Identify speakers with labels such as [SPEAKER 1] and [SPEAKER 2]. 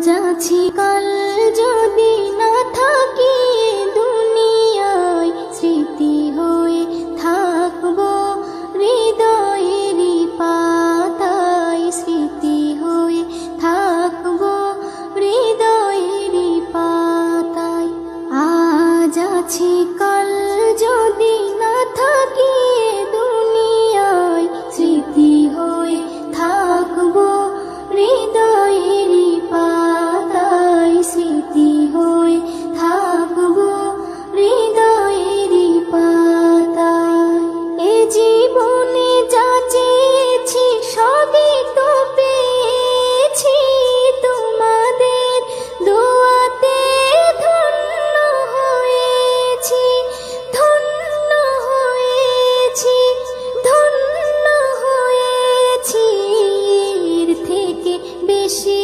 [SPEAKER 1] যাচ্ছি কাল যদি না থাকি দুনিয়ায়, স্মৃতি হয়ে থাকবো হৃদয়েরই পাতায়, স্মৃতি হয়ে থাকবো হৃদয়েরই পাতায়। আজ আছি কাল যদি না থাকি দুনিয়ায়, স্মৃতি হয়ে থাকবো হৃদয়েরই পাতায়, স্মৃতি হয়ে থাকবো হৃদয়েরই পাতায়। এ জীবনে যা চেয়েছি সবই তো পেয়েছি, তোমাদের দোয়াতে ধন্য হয়েছি, ধন্য হয়েছি, ধন্য হয়েছি। এর থেকে বেশি